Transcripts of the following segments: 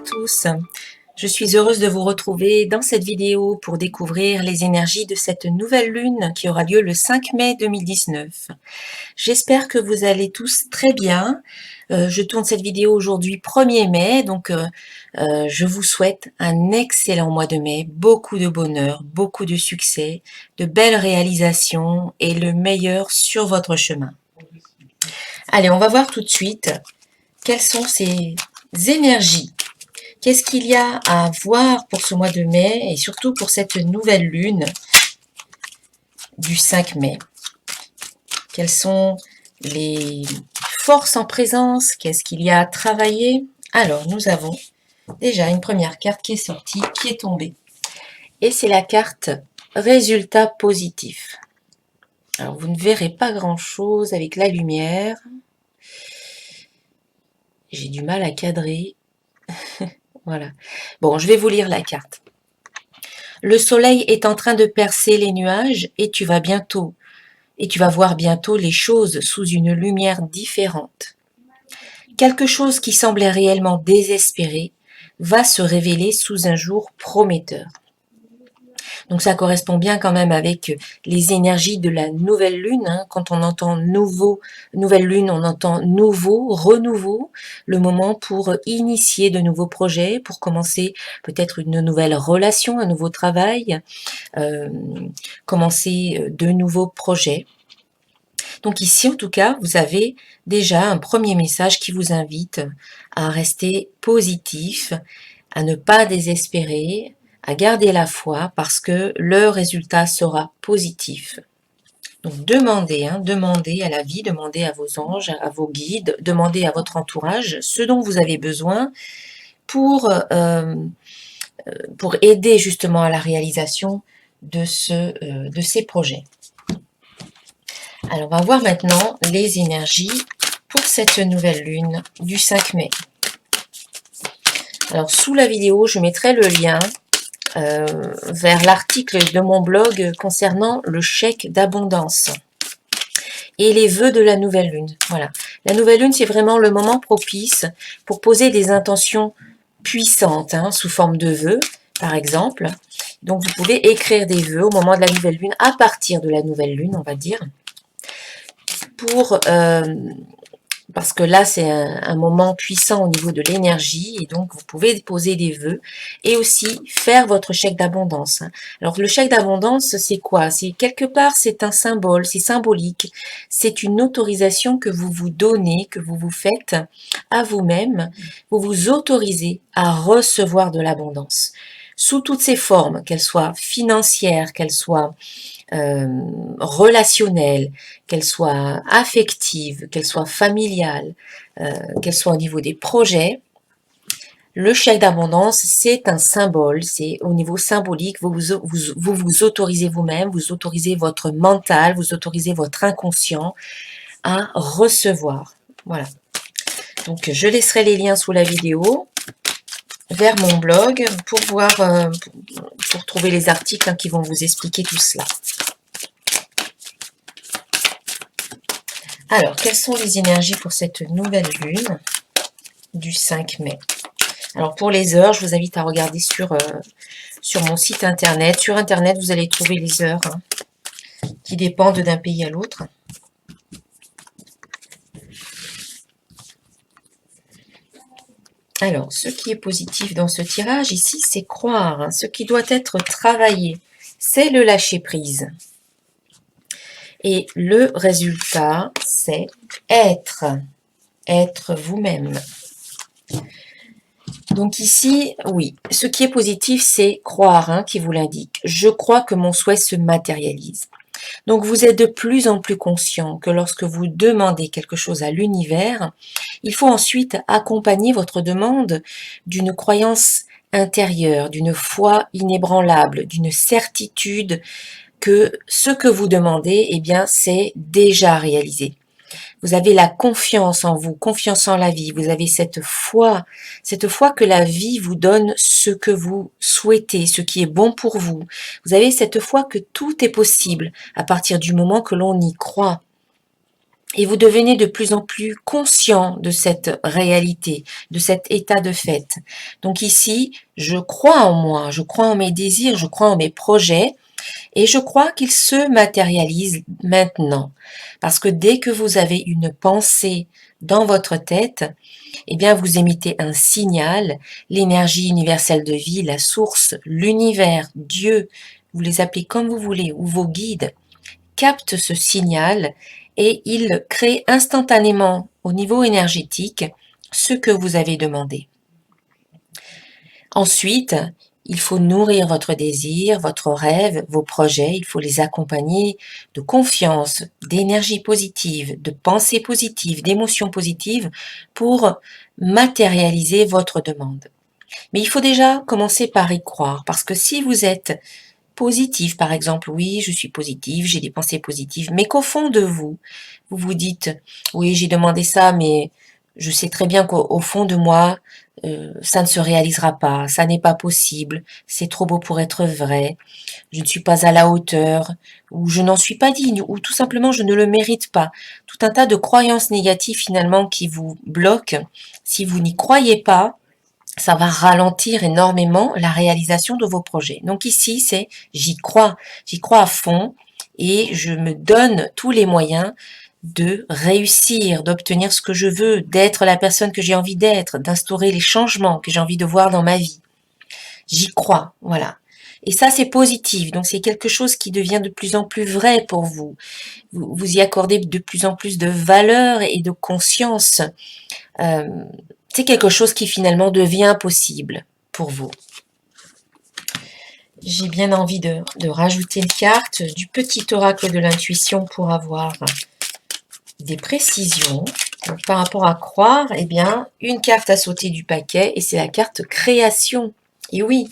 tous, je suis heureuse de vous retrouver dans cette vidéo pour découvrir les énergies de cette nouvelle lune qui aura lieu le 5 mai 2019. J'espère que vous allez tous très bien. Je tourne cette vidéo aujourd'hui 1er mai, donc je vous souhaite un excellent mois de mai, beaucoup de bonheur, beaucoup de succès, de belles réalisations et le meilleur sur votre chemin. Allez, on va voir tout de suite quelles sont ces énergies. Qu'est-ce qu'il y a à voir pour ce mois de mai et surtout pour cette nouvelle lune du 5 mai? Quelles sont les forces en présence? Qu'est-ce qu'il y a à travailler? Alors, nous avons déjà une première carte qui est sortie, qui est tombée. Et c'est la carte résultat positif. Alors, vous ne verrez pas grand-chose avec la lumière. J'ai du mal à cadrer. Voilà. Bon, je vais vous lire la carte. Le soleil est en train de percer les nuages et tu vas voir bientôt les choses sous une lumière différente. Quelque chose qui semblait réellement désespéré va se révéler sous un jour prometteur. Donc ça correspond bien quand même avec les énergies de la nouvelle lune. Hein. Quand on entend nouvelle lune, on entend nouveau, renouveau, le moment pour initier de nouveaux projets, pour commencer peut-être une nouvelle relation, un nouveau travail, commencer de nouveaux projets. Donc ici, en tout cas, vous avez déjà un premier message qui vous invite à rester positif, à ne pas désespérer, à garder la foi parce que le résultat sera positif. Donc demandez à la vie, demandez à vos anges, à vos guides, demandez à votre entourage ce dont vous avez besoin pour aider justement à la réalisation de ces projets. Alors, on va voir maintenant les énergies pour cette nouvelle lune du 5 mai. Alors, sous la vidéo, je mettrai le lien vers l'article de mon blog concernant le chèque d'abondance et les vœux de la nouvelle lune. Voilà. La nouvelle lune, c'est vraiment le moment propice pour poser des intentions puissantes, hein, sous forme de vœux, par exemple. Donc, vous pouvez écrire des vœux au moment de la nouvelle lune, à partir de la nouvelle lune, on va dire. Parce que là, c'est un moment puissant au niveau de l'énergie et donc vous pouvez poser des vœux et aussi faire votre chèque d'abondance. Alors, le chèque d'abondance, c'est quoi? C'est quelque part, c'est un symbole, c'est symbolique. C'est une autorisation que vous vous donnez, que vous vous faites à vous-même. Vous vous autorisez à recevoir de l'abondance sous toutes ses formes, qu'elles soient financières, qu'elles soient relationnelle, qu'elle soit affective, qu'elle soit familiale, qu'elle soit au niveau des projets. Le chèque d'abondance, c'est un symbole, c'est au niveau symbolique, vous vous autorisez vous-même, vous autorisez votre mental, vous autorisez votre inconscient à recevoir. Voilà. Donc, je laisserai les liens sous la vidéo vers mon blog pour pour trouver les articles qui vont vous expliquer tout cela. Alors, quelles sont les énergies pour cette nouvelle lune du 5 mai? Alors, pour les heures, je vous invite à regarder sur mon site internet. Sur internet, vous allez trouver les heures qui dépendent d'un pays à l'autre. Alors, ce qui est positif dans ce tirage ici, c'est croire. Hein. Ce qui doit être travaillé, c'est le lâcher-prise. Et le résultat, c'est être vous-même. Donc ici, oui, ce qui est positif, c'est croire, hein, qui vous l'indique. Je crois que mon souhait se matérialise. Donc vous êtes de plus en plus conscient que lorsque vous demandez quelque chose à l'univers, il faut ensuite accompagner votre demande d'une croyance intérieure, d'une foi inébranlable, d'une certitude que ce que vous demandez, eh bien, c'est déjà réalisé. Vous avez la confiance en vous, confiance en la vie. Vous avez cette foi que la vie vous donne ce que vous souhaitez, ce qui est bon pour vous. Vous avez cette foi que tout est possible à partir du moment que l'on y croit. et vous devenez de plus en plus conscient de cette réalité, de cet état de fait. Donc ici, je crois en moi, je crois en mes désirs, je crois en mes projets, et je crois qu'ils se matérialisent maintenant. Parce que dès que vous avez une pensée dans votre tête, eh bien vous émettez un signal, l'énergie universelle de vie, la source, l'univers, Dieu, vous les appelez comme vous voulez, ou vos guides, captent ce signal et ils créent instantanément au niveau énergétique ce que vous avez demandé. Ensuite, il faut nourrir votre désir, votre rêve, vos projets, il faut les accompagner de confiance, d'énergie positive, de pensées positives, d'émotions positives pour matérialiser votre demande. Mais il faut déjà commencer par y croire, parce que si vous êtes positif, par exemple, oui, je suis positive, j'ai des pensées positives, mais qu'au fond de vous, vous vous dites, oui, j'ai demandé ça, mais je sais très bien qu'au fond de moi, ça ne se réalisera pas, ça n'est pas possible, c'est trop beau pour être vrai, je ne suis pas à la hauteur, ou je n'en suis pas digne, ou tout simplement je ne le mérite pas. Tout un tas de croyances négatives finalement qui vous bloquent. Si vous n'y croyez pas, ça va ralentir énormément la réalisation de vos projets. Donc ici, c'est j'y crois à fond et je me donne tous les moyens de réussir, d'obtenir ce que je veux, d'être la personne que j'ai envie d'être, d'instaurer les changements que j'ai envie de voir dans ma vie. J'y crois, voilà. Et ça, c'est positif. Donc, c'est quelque chose qui devient de plus en plus vrai pour vous. Vous y accordez de plus en plus de valeur et de conscience. Euh, c'est quelque chose qui finalement devient possible pour vous. J'ai bien envie de rajouter une carte du petit oracle de l'intuition pour avoir des précisions. Donc, par rapport à croire, eh bien, une carte a sauté du paquet et c'est la carte création. Et oui,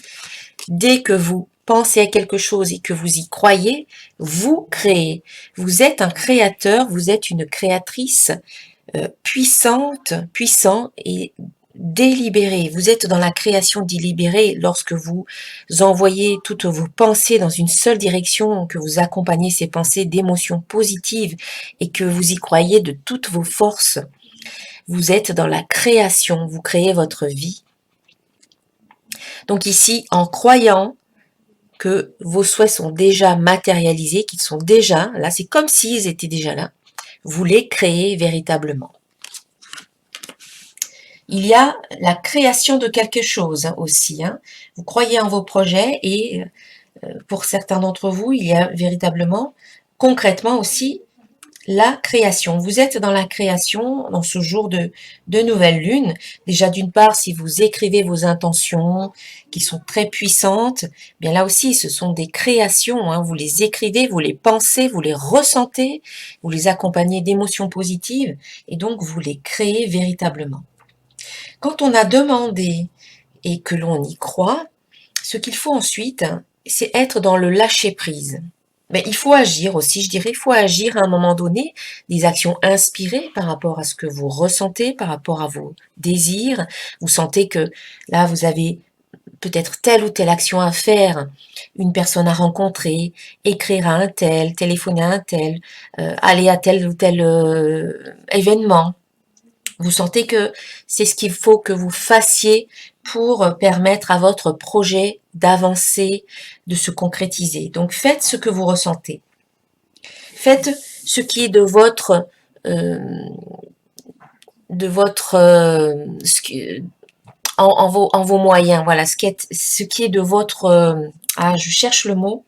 dès que vous pensez à quelque chose et que vous y croyez, vous créez. Vous êtes un créateur, vous êtes une créatrice puissante, puissant et délibéré. Vous êtes dans la création délibérée lorsque vous envoyez toutes vos pensées dans une seule direction, que vous accompagnez ces pensées d'émotions positives et que vous y croyez de toutes vos forces. Vous êtes dans la création, vous créez votre vie. Donc ici, en croyant que vos souhaits sont déjà matérialisés, qu'ils sont déjà là, c'est comme s'ils étaient déjà là, vous les créez véritablement. Il y a la création de quelque chose aussi. Vous croyez en vos projets et pour certains d'entre vous, il y a véritablement, concrètement aussi, la création. Vous êtes dans la création dans ce jour de nouvelle lune. Déjà d'une part, si vous écrivez vos intentions qui sont très puissantes, bien là aussi, ce sont des créations. Vous les écrivez, vous les pensez, vous les ressentez, vous les accompagnez d'émotions positives et donc vous les créez véritablement. Quand on a demandé et que l'on y croit, ce qu'il faut ensuite, c'est être dans le lâcher-prise. Mais il faut agir aussi, je dirais, il faut agir à un moment donné, des actions inspirées par rapport à ce que vous ressentez, par rapport à vos désirs. Vous sentez que là, vous avez peut-être telle ou telle action à faire, une personne à rencontrer, écrire à un tel, téléphoner à un tel, aller à tel ou tel événement. Vous sentez que c'est ce qu'il faut que vous fassiez pour permettre à votre projet d'avancer, de se concrétiser. Donc faites ce que vous ressentez. Faites ce qui est de votre en vos moyens. Voilà, ce qui est de votre je cherche le mot,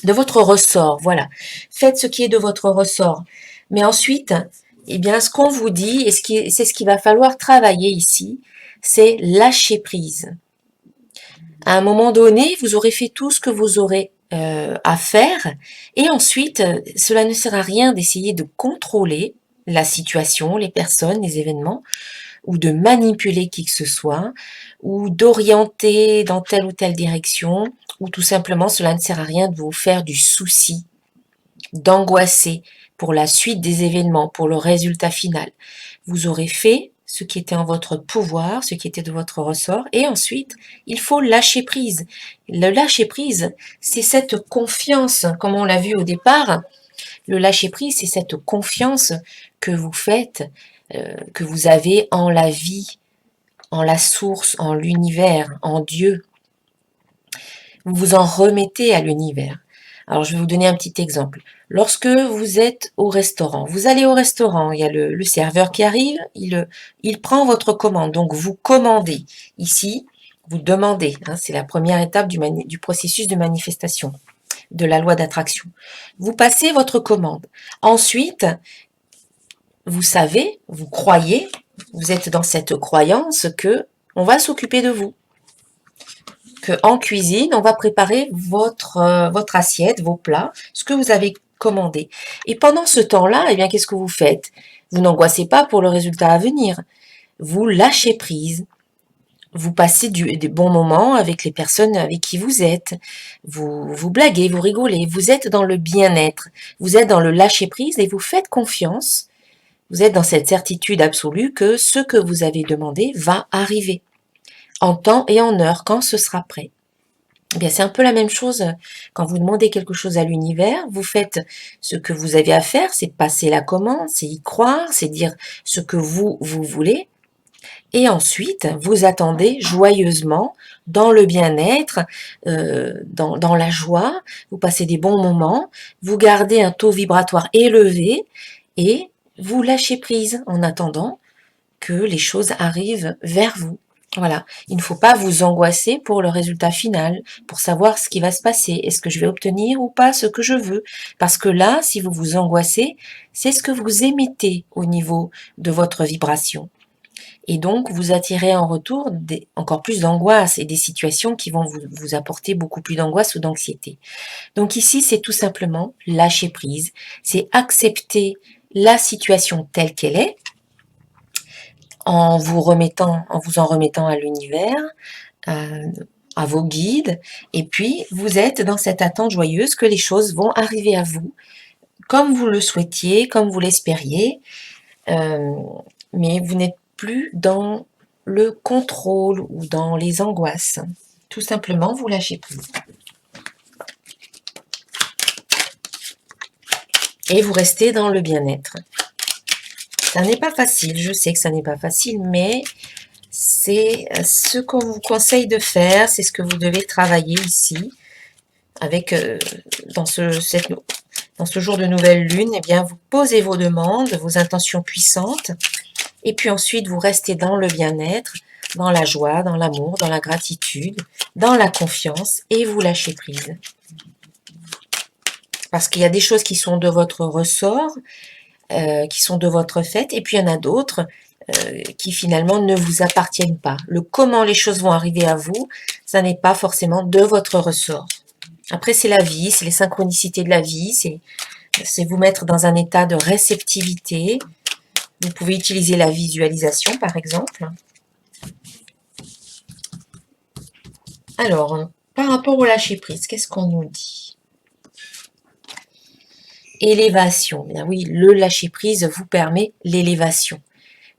de votre ressort. Voilà, faites ce qui est de votre ressort. Mais ensuite, eh bien, ce qu'on vous dit, et c'est ce qu'il va falloir travailler ici, c'est lâcher prise. À un moment donné, vous aurez fait tout ce que vous aurez à faire, et ensuite, cela ne sert à rien d'essayer de contrôler la situation, les personnes, les événements, ou de manipuler qui que ce soit, ou d'orienter dans telle ou telle direction, ou tout simplement, cela ne sert à rien de vous faire du souci, d'angoisser pour la suite des événements, pour le résultat final. Vous aurez fait ce qui était en votre pouvoir, ce qui était de votre ressort, et ensuite, il faut lâcher prise. Le lâcher prise, c'est cette confiance, comme on l'a vu au départ, Le lâcher-prise, c'est cette confiance que vous faites, que vous avez en la vie, en la source, en l'univers, en Dieu. Vous vous en remettez à l'univers. Alors, je vais vous donner un petit exemple. Lorsque vous êtes au restaurant, vous allez au restaurant, il y a le serveur qui arrive, il prend votre commande, donc vous commandez. Ici, vous demandez, hein, c'est la première étape du processus de manifestation de la loi d'attraction. Vous passez votre commande. Ensuite, vous savez, vous croyez, vous êtes dans cette croyance que on va s'occuper de vous. Que en cuisine, on va préparer votre assiette, vos plats, ce que vous avez commandé. Et pendant ce temps-là, eh bien, qu'est-ce que vous faites? Vous n'angoissez pas pour le résultat à venir. Vous lâchez prise. Vous passez des bons moments avec les personnes avec qui vous êtes. Vous blaguez, vous rigolez. Vous êtes dans le bien-être. Vous êtes dans le lâcher prise et vous faites confiance. Vous êtes dans cette certitude absolue que ce que vous avez demandé va arriver en temps et en heure, quand ce sera prêt. Eh bien, c'est un peu la même chose quand vous demandez quelque chose à l'univers. Vous faites ce que vous avez à faire, c'est passer la commande, c'est y croire, c'est dire ce que vous voulez. Et ensuite, vous attendez joyeusement, dans le bien-être, dans la joie, vous passez des bons moments, vous gardez un taux vibratoire élevé et vous lâchez prise en attendant que les choses arrivent vers vous. Voilà, il ne faut pas vous angoisser pour le résultat final, pour savoir ce qui va se passer. Est-ce que je vais obtenir ou pas ce que je veux? Parce que là, si vous vous angoissez, c'est ce que vous émettez au niveau de votre vibration. Et donc, vous attirez en retour encore plus d'angoisse et des situations qui vont vous apporter beaucoup plus d'angoisse ou d'anxiété. Donc ici, c'est tout simplement lâcher prise, c'est accepter la situation telle qu'elle est, en vous en remettant à l'univers, à vos guides, et puis vous êtes dans cette attente joyeuse que les choses vont arriver à vous, comme vous le souhaitiez, comme vous l'espériez, mais vous n'êtes plus dans le contrôle ou dans les angoisses. Tout simplement, vous lâchez prise. Et vous restez dans le bien-être. Ça n'est pas facile, je sais que ça n'est pas facile, mais c'est ce qu'on vous conseille de faire, c'est ce que vous devez travailler ici, avec dans ce jour de nouvelle lune. Eh bien, vous posez vos demandes, vos intentions puissantes, et puis ensuite vous restez dans le bien-être, dans la joie, dans l'amour, dans la gratitude, dans la confiance, et vous lâchez prise. Parce qu'il y a des choses qui sont de votre ressort, qui sont de votre fait, et puis il y en a d'autres qui finalement ne vous appartiennent pas. Le comment les choses vont arriver à vous, ça n'est pas forcément de votre ressort. Après, c'est la vie, c'est les synchronicités de la vie, c'est vous mettre dans un état de réceptivité. Vous pouvez utiliser la visualisation, par exemple. Alors, par rapport au lâcher-prise, qu'est-ce qu'on nous dit? Élévation. Bien oui, le lâcher-prise vous permet l'élévation.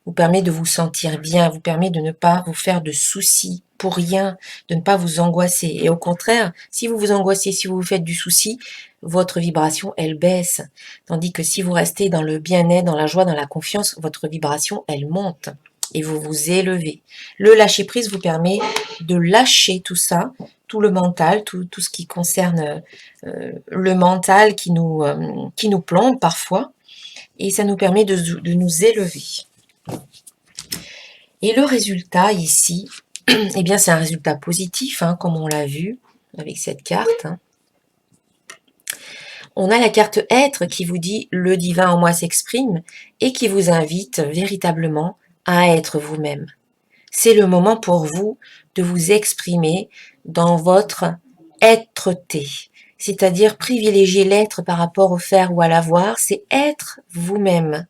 Vous permet de vous sentir bien, vous permet de ne pas vous faire de soucis pour rien, de ne pas vous angoisser. Et au contraire, si vous vous angoissez, si vous vous faites du souci, votre vibration, elle baisse. Tandis que si vous restez dans le bien-être, dans la joie, dans la confiance, votre vibration, elle monte et vous vous élevez. Le lâcher-prise vous permet de lâcher tout ça, tout le mental, tout ce qui concerne le mental qui nous plombe parfois, et ça nous permet de nous élever. Et le résultat ici, eh bien c'est un résultat positif, hein, comme on l'a vu avec cette carte. Hein. On a la carte être qui vous dit le divin en moi s'exprime et qui vous invite véritablement à être vous-même. C'est le moment pour vous de vous exprimer dans votre être-té, c'est-à-dire privilégier l'être par rapport au faire ou à l'avoir, c'est être vous-même.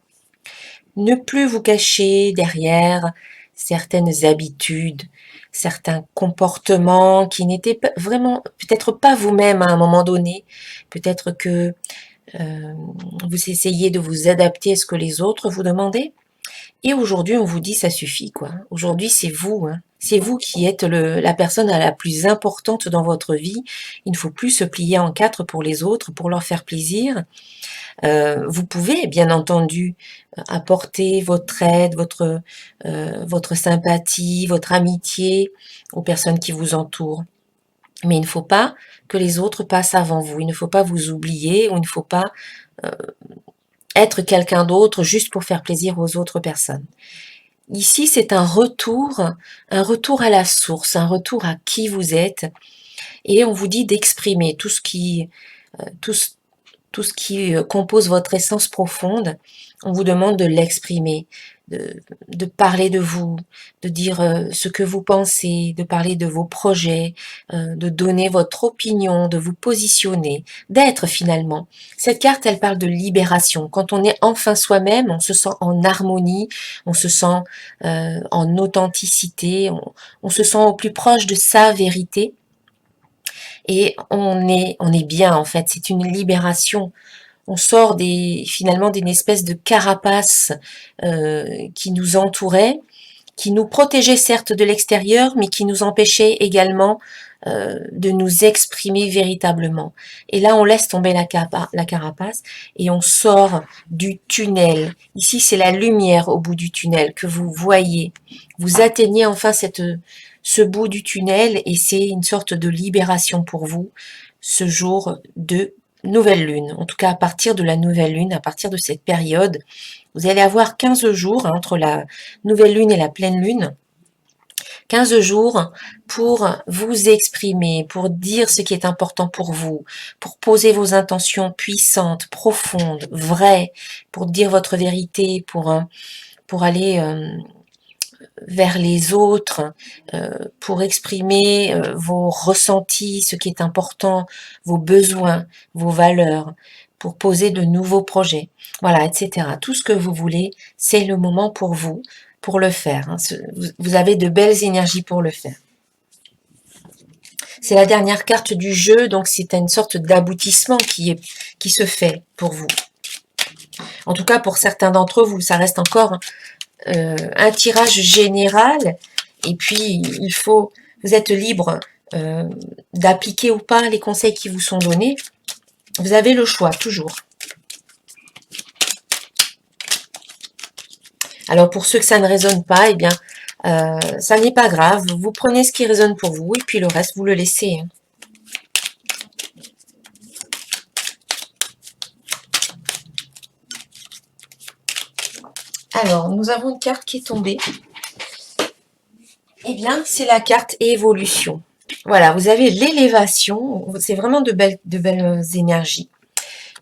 Ne plus vous cacher derrière certaines habitudes, certains comportements qui n'étaient vraiment peut-être pas vous-même à un moment donné. Peut-être que vous essayez de vous adapter à ce que les autres vous demandaient. Et aujourd'hui, on vous dit ça suffit, quoi. Aujourd'hui, c'est vous, hein. C'est vous qui êtes la personne la plus importante dans votre vie. Il ne faut plus se plier en quatre pour les autres, pour leur faire plaisir. Vous pouvez, bien entendu, apporter votre aide, votre sympathie, votre amitié aux personnes qui vous entourent. Mais il ne faut pas que les autres passent avant vous. Il ne faut pas vous oublier ou il ne faut pas être quelqu'un d'autre juste pour faire plaisir aux autres personnes. Ici, c'est un retour à la source, un retour à qui vous êtes. Et on vous dit d'exprimer tout ce qui compose votre essence profonde. On vous demande de l'exprimer, de parler de vous, de dire ce que vous pensez, de parler de vos projets, de donner votre opinion, de vous positionner, d'être finalement. Cette carte, elle parle de libération. Quand on est enfin soi-même, on se sent en harmonie, on se sent en authenticité, on se sent au plus proche de sa vérité. Et on est bien en fait, c'est une libération. On sort finalement d'une espèce de carapace qui nous entourait, qui nous protégeait certes de l'extérieur, mais qui nous empêchait également de nous exprimer véritablement. Et là, on laisse tomber la carapace et on sort du tunnel. Ici, c'est la lumière au bout du tunnel que vous voyez. Vous atteignez enfin ce bout du tunnel et c'est une sorte de libération pour vous, ce jour de nouvelle lune. En tout cas, à partir de la nouvelle lune, à partir de cette période, vous allez avoir 15 jours entre la nouvelle lune et la pleine lune. 15 jours pour vous exprimer, pour dire ce qui est important pour vous, pour poser vos intentions puissantes, profondes, vraies, pour dire votre vérité, pour aller vers les autres, pour exprimer vos ressentis, ce qui est important, vos besoins, vos valeurs, pour poser de nouveaux projets, voilà, etc. Tout ce que vous voulez, c'est le moment pour vous, pour le faire. Hein. Vous avez de belles énergies pour le faire. C'est la dernière carte du jeu, donc c'est une sorte d'aboutissement qui se fait pour vous. En tout cas, pour certains d'entre vous, ça reste encore un tirage général. Et puis, vous êtes libre d'appliquer ou pas les conseils qui vous sont donnés. Vous avez le choix, toujours. Alors, pour ceux que ça ne résonne pas, eh bien, ça n'est pas grave. Vous prenez ce qui résonne pour vous et puis le reste, vous le laissez. Alors, nous avons une carte qui est tombée. Eh bien, c'est la carte évolution. Voilà, vous avez l'élévation. C'est vraiment de belles énergies.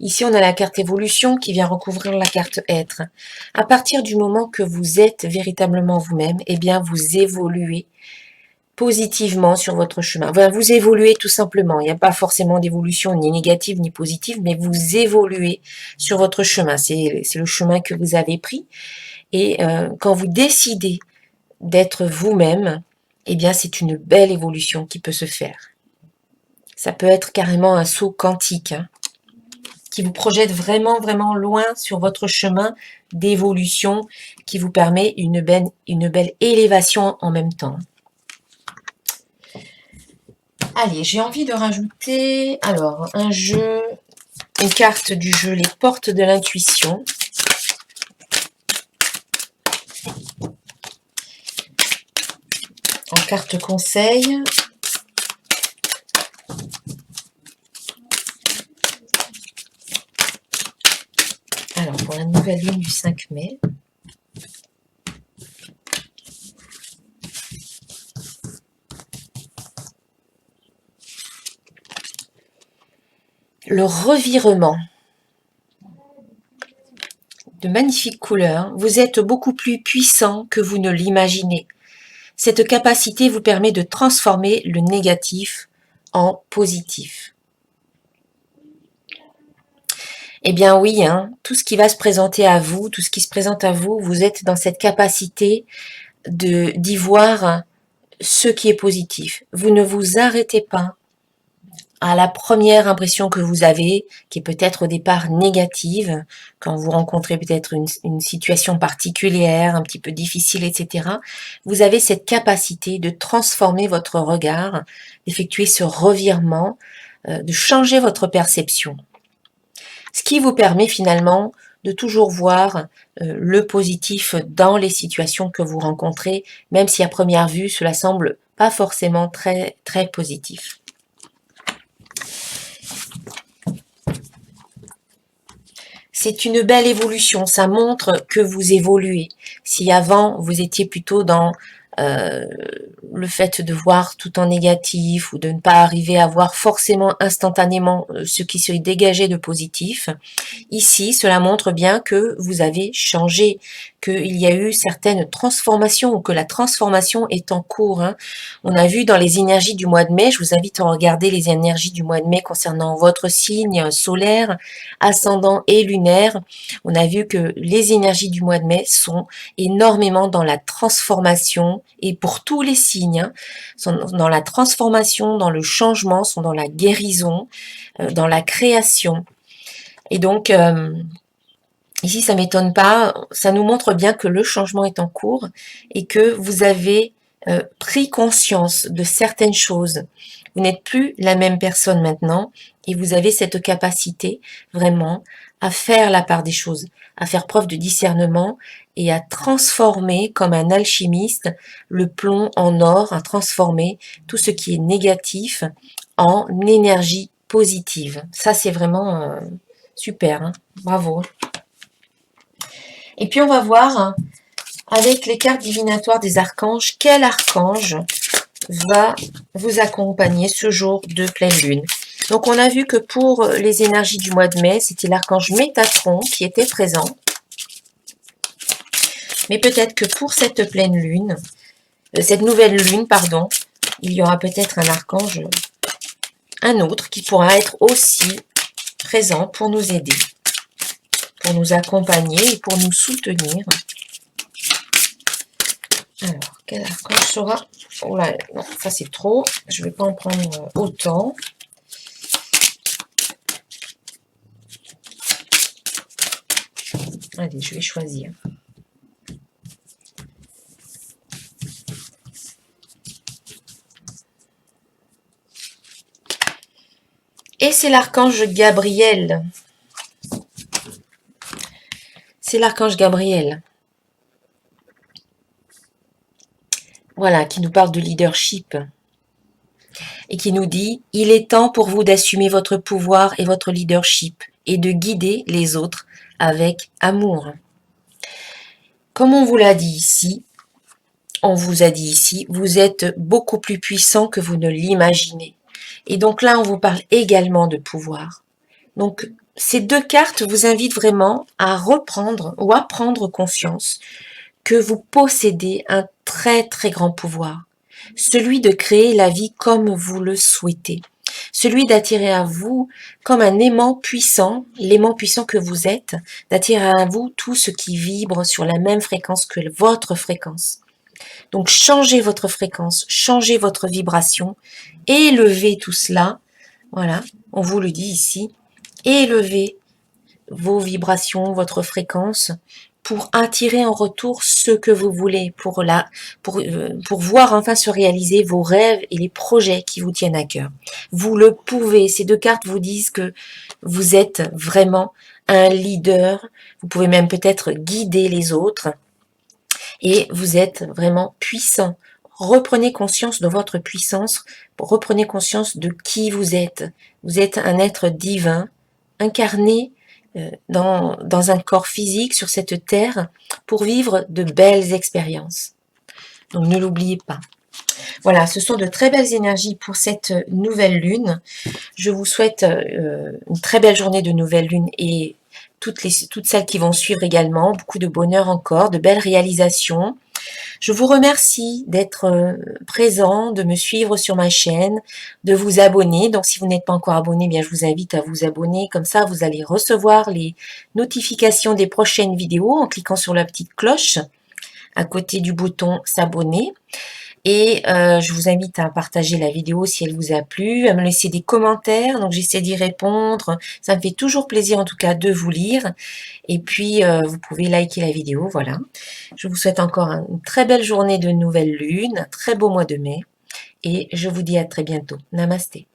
Ici, on a la carte évolution qui vient recouvrir la carte être. À partir du moment que vous êtes véritablement vous-même, eh bien, vous évoluez positivement sur votre chemin. Vous évoluez tout simplement. Il n'y a pas forcément d'évolution ni négative ni positive, mais vous évoluez sur votre chemin. C'est le chemin que vous avez pris. Et quand vous décidez d'être vous-même, eh bien, c'est une belle évolution qui peut se faire. Ça peut être carrément un saut quantique, hein, qui vous projette vraiment, vraiment loin sur votre chemin d'évolution, qui vous permet une belle élévation en même temps. Allez, j'ai envie de rajouter, alors, une carte du jeu, les portes de l'intuition. En carte conseil. Alors, pour la nouvelle lune du 5 mai. Le revirement. De magnifiques couleurs. Vous êtes beaucoup plus puissant que vous ne l'imaginez. Cette capacité vous permet de transformer le négatif en positif. Eh bien oui, hein, tout ce qui va se présenter à vous, tout ce qui se présente à vous, vous êtes dans cette capacité d'y voir ce qui est positif. Vous ne vous arrêtez pas à la première impression que vous avez, qui est peut-être au départ négative, quand vous rencontrez peut-être une situation particulière, un petit peu difficile, etc., vous avez cette capacité de transformer votre regard, d'effectuer ce revirement, de changer votre perception. Ce qui vous permet finalement de toujours voir le positif dans les situations que vous rencontrez, même si à première vue, cela semble pas forcément très, très positif. C'est une belle évolution, ça montre que vous évoluez. Si avant, vous étiez plutôt dans le fait de voir tout en négatif ou de ne pas arriver à voir forcément instantanément ce qui se dégageait de positif, ici, cela montre bien que vous avez changé, qu'il y a eu certaines transformations ou que la transformation est en cours. Hein. On a vu dans les énergies du mois de mai, je vous invite à regarder les énergies du mois de mai concernant votre signe solaire, ascendant et lunaire. On a vu que les énergies du mois de mai sont énormément dans la transformation et pour tous les signes, hein, sont dans la transformation, dans le changement, sont dans la guérison, dans la création. Et donc, ici, ça m'étonne pas, ça nous montre bien que le changement est en cours et que vous avez pris conscience de certaines choses. Vous n'êtes plus la même personne maintenant et vous avez cette capacité vraiment à faire la part des choses, à faire preuve de discernement et à transformer comme un alchimiste le plomb en or, à transformer tout ce qui est négatif en énergie positive. Ça, c'est vraiment super, hein, bravo. Et puis on va voir avec les cartes divinatoires des archanges, quel archange va vous accompagner ce jour de pleine lune. Donc on a vu que pour les énergies du mois de mai, c'était l'archange Métatron qui était présent. Mais peut-être que pour cette pleine lune, cette nouvelle lune, pardon, il y aura peut-être un archange, un autre, qui pourra être aussi présent pour nous aider, pour nous accompagner et pour nous soutenir. Alors, quel archange sera... Oh là, non, ça c'est trop. Je ne vais pas en prendre autant. Allez, je vais choisir. Et c'est l'archange Gabriel. C'est l'archange Gabriel. Voilà, qui nous parle de leadership. Et qui nous dit, il est temps pour vous d'assumer votre pouvoir et votre leadership et de guider les autres avec amour. Comme on vous l'a dit ici, on vous a dit ici, vous êtes beaucoup plus puissant que vous ne l'imaginez. Et donc là, on vous parle également de pouvoir. Donc, ces deux cartes vous invitent vraiment à reprendre ou à prendre conscience que vous possédez un très très grand pouvoir. Celui de créer la vie comme vous le souhaitez. Celui d'attirer à vous comme un aimant puissant, l'aimant puissant que vous êtes, d'attirer à vous tout ce qui vibre sur la même fréquence que votre fréquence. Donc changez votre fréquence, changez votre vibration, élevez tout cela, voilà, on vous le dit ici, élevez vos vibrations, votre fréquence, pour attirer en retour ce que vous voulez, pour voir enfin se réaliser vos rêves et les projets qui vous tiennent à cœur. Vous le pouvez, ces deux cartes vous disent que vous êtes vraiment un leader, vous pouvez même peut-être guider les autres, et vous êtes vraiment puissant. Reprenez conscience de votre puissance, reprenez conscience de qui vous êtes. Vous êtes un être divin, incarné dans un corps physique sur cette terre pour vivre de belles expériences. Donc ne l'oubliez pas. Voilà, ce sont de très belles énergies pour cette nouvelle lune. Je vous souhaite une très belle journée de nouvelle lune et toutes celles qui vont suivre également. Beaucoup de bonheur encore, de belles réalisations. Je vous remercie d'être présent, de me suivre sur ma chaîne, de vous abonner. Donc, si vous n'êtes pas encore abonné, bien, je vous invite à vous abonner. Comme ça, vous allez recevoir les notifications des prochaines vidéos en cliquant sur la petite cloche à côté du bouton s'abonner. et je vous invite à partager la vidéo si elle vous a plu, à me laisser des commentaires, donc j'essaie d'y répondre. Ça me fait toujours plaisir en tout cas de vous lire et puis, vous pouvez liker la vidéo, voilà. Je vous souhaite encore une très belle journée de nouvelle lune, un très beau mois de mai et je vous dis à très bientôt. Namasté.